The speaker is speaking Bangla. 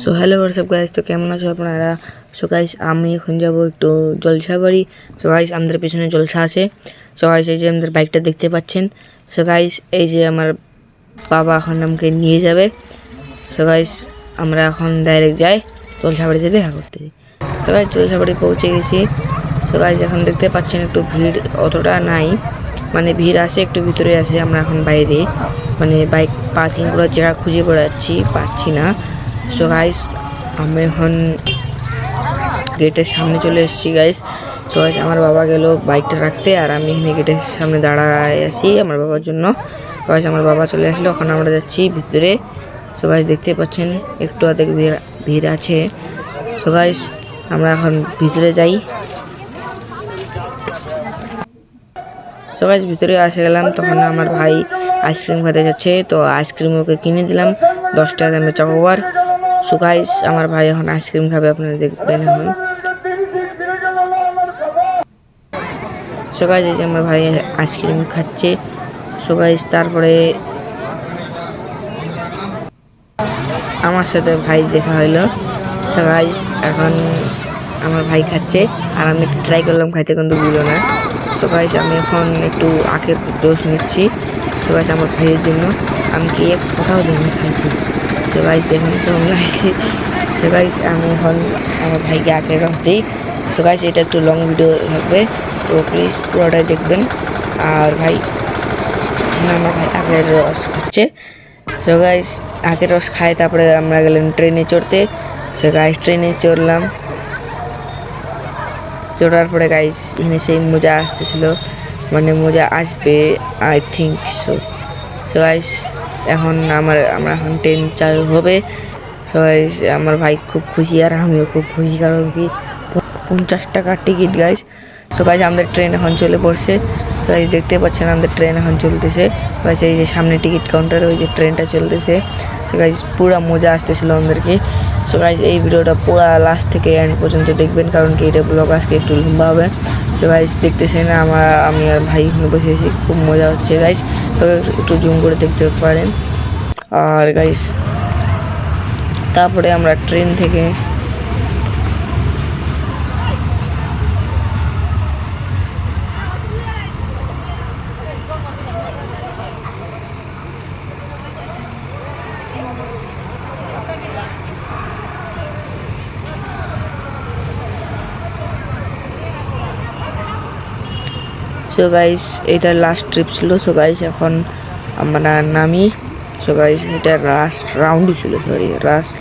সো হ্যালো হোয়াটসঅ্যাপ গাইস, তো কেমন আছো আপনারা? সো গাইস, আমি এখন যাব একটু জলসা বাড়ি। সো গাইস, আমাদের পিছনে জলসা আছে। সো গাইস, এই যে আমাদের বাইকটা দেখতে পাচ্ছেন। সো গাইস, এই যে আমার বাবা এখন আমাকে নিয়ে যাবে। সো গাইস, আমরা এখন ডাইরেক্ট যাই জলসা বাড়িতে দেখা করতে। সো গাইস, জলসা বাড়ি পৌঁছে গেছি। সো গাইস, এখন দেখতে পাচ্ছেন একটু ভিড় অতটা নাই, মানে ভিড় আছে একটু ভিতরে আছে। আমরা এখন বাইরে মানে বাইক পার্কিং করার জায়গা খুঁজে বেড়াচ্ছি, পাচ্ছি না। সো গাইস, আমি এখন গেটের সামনে চলে এসেছি গাইস। সো গাইস, আমার বাবা গেল বাইকটা রাখতে, আর আমি এখানে গেটের সামনে দাঁড়ায় আছি আমার বাবার জন্য। গাইস, আমার বাবা চলে আসলো, এখন আমরা যাচ্ছি ভিতরে। সো গাইস, দেখতে পাচ্ছেন একটু অর্ধেক ভিড় আছে। সো গাইস, আমরা এখন ভিতরে যাই। সো গাইস, ভিতরে আসে গেলাম, তখন আমার ভাই আইসক্রিম খেতে যাচ্ছে, তো আইসক্রিম ওকে কিনে দিলাম 10 টাকা দামের চকোবার। সো গাইস, আমার ভাই এখন আইসক্রিম খাবে, আপনারা দেখবেন এখন। সো গাইস, এই যে আমার ভাই আইসক্রিম খাচ্ছে। সো গাইস, তারপরে আমার সাথে ভাই দেখা হলো। সো গাইস, এখন আমার ভাই খাচ্ছে, আর আমি একটু ট্রাই করলাম খাইতে, কিন্তু বুঝলো না। সো গাইস, আমি এখন একটু আখের জুস নিচ্ছি। সো গাইস, আমার ভাইয়ের জন্য আমি কি এক কথাও দিইনি খাইতে। সো গাইস, দেখুন কেমন লাগছে। সো গাইস, আমি এখন আমার ভাইকে আখের রস দিই। সো গাইস, এটা একটু লং ভিডিও থাকবে, তো প্লিজ পুরোটাই দেখবেন। আর ভাই, আমার ভাই আখের রস খাচ্ছে। সো গাইস, আখের রস খায়, তারপরে আমরা গেলাম ট্রেনে চড়তে। সো গাইস, ট্রেনে চড়লাম। চড়ার পরে গাইস, এখানে সেই মজা আসতেছিল, মানে মজা আসবে I think so. So guys, এখন আমরা এখন ট্রেন চালু হবে। সো গাইস, আমার ভাই খুব খুশি, আর আমিও খুব খুশি, কারণ কি 50 টাকার টিকিট গাইস। সো গাইস, আমাদের ট্রেন এখন চলে পড়ছে। সো গাইস, দেখতে পাচ্ছেন আমাদের ট্রেন এখন চলতেছে। গাইস, এই যে সামনে টিকিট কাউন্টারে ওই যে ট্রেনটা চলতেছে। সো গাইস, পুরো মজা আসতেছিল আমাদেরকে। সো গাইস, এই ভিডিওটা পুরো লাস্ট থেকে এন্ড পর্যন্ত দেখবেন, কারণ কি এটা ব্লগ আজকে একটু লম্বা হবে। সো গাইস, দেখতেছেন আমি আর ভাই এখানে বসে আছি, খুব মজা হচ্ছে গাইস। সো একটু জুম করে দেখতে পারেন। আর গাইস, তারপরে আমরা ট্রেন থেকে সো গাইস, এটা লাস্ট ট্রিপ ছিল। সো গাইস, এখন আমরা নামি। সো গাইস, এটা লাস্ট রাউন্ডই ছিল, সরি লাস্ট